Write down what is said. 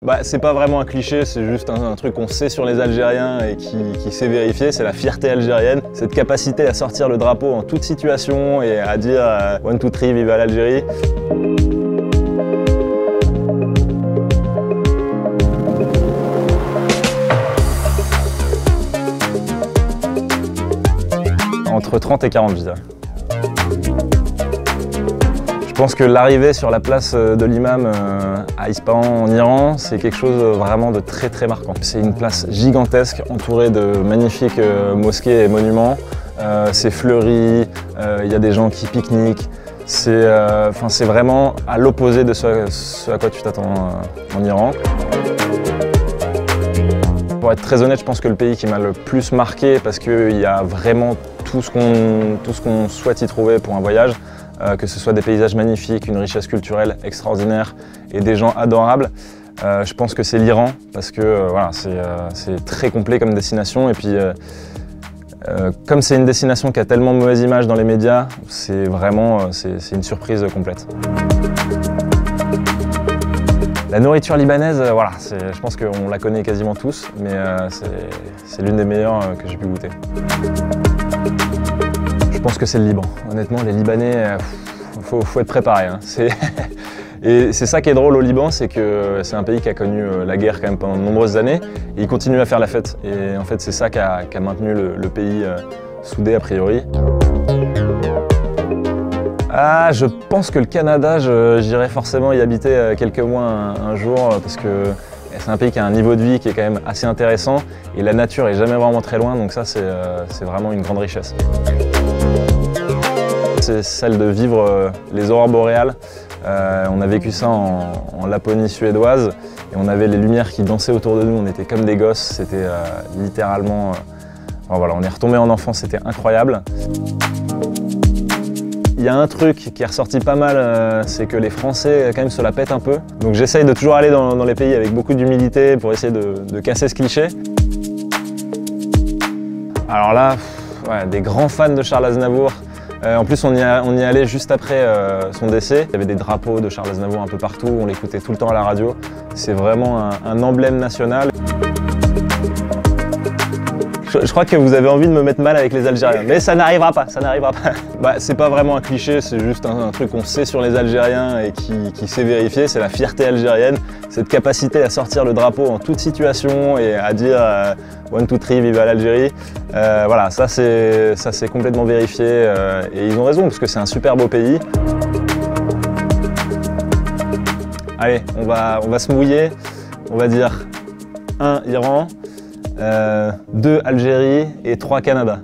C'est pas vraiment un cliché, c'est juste un truc qu'on sait sur les Algériens et qui s'est vérifié, c'est la fierté algérienne. Cette capacité à sortir le drapeau en toute situation et à dire « 1, 2, 3, vive l'Algérie ». Entre 30 et 40, je dirais. Je pense que l'arrivée sur la place de l'imam à Ispahan en Iran, c'est quelque chose vraiment de très très marquant. C'est une place gigantesque entourée de magnifiques mosquées et monuments. C'est fleuri, il y a des gens qui pique-niquent. C'est vraiment à l'opposé de ce à quoi tu t'attends en Iran. Pour être très honnête, je pense que le pays qui m'a le plus marqué, parce qu'il y a vraiment tout ce qu'on souhaite y trouver pour un voyage, que ce soit des paysages magnifiques, une richesse culturelle extraordinaire et des gens adorables. Je pense que c'est l'Iran, parce que voilà, c'est très complet comme destination. Et puis, comme c'est une destination qui a tellement de mauvaise image dans les médias, c'est une surprise complète. La nourriture libanaise, voilà, je pense qu'on la connaît quasiment tous, mais c'est l'une des meilleures que j'ai pu goûter. Je pense que c'est le Liban. Honnêtement, les Libanais, faut être préparé. Hein. Et c'est ça qui est drôle au Liban, c'est que c'est un pays qui a connu la guerre quand même pendant de nombreuses années, et il continue à faire la fête. Et en fait, c'est ça qui a maintenu le pays soudé a priori. Ah, je pense que le Canada, j'irai forcément y habiter quelques mois un jour, parce que c'est un pays qui a un niveau de vie qui est quand même assez intéressant, et la nature est jamais vraiment très loin, donc ça c'est vraiment une grande richesse. C'est celle de vivre les aurores boréales. On a vécu ça en Laponie suédoise, et on avait les lumières qui dansaient autour de nous, on était comme des gosses, c'était littéralement... voilà, on est retombé en enfance, c'était incroyable. Il y a un truc qui est ressorti pas mal, c'est que les Français quand même se la pètent un peu. Donc j'essaye de toujours aller dans les pays avec beaucoup d'humilité pour essayer de casser ce cliché. Alors là, ouais, des grands fans de Charles Aznavour. En plus on y allait juste après son décès. Il y avait des drapeaux de Charles Aznavour un peu partout, on l'écoutait tout le temps à la radio. C'est vraiment un emblème national. Je crois que vous avez envie de me mettre mal avec les Algériens, mais ça n'arrivera pas, ça n'arrivera pas. C'est pas vraiment un cliché, c'est juste un truc qu'on sait sur les Algériens et qui s'est vérifié, c'est la fierté algérienne, cette capacité à sortir le drapeau en toute situation et à dire 1, 2, 3, vive l'Algérie. Voilà, ça c'est complètement vérifié et ils ont raison parce que c'est un super beau pays. Allez, on va se mouiller, on va dire 1 Iran. 2 Algérie et 3 Canada.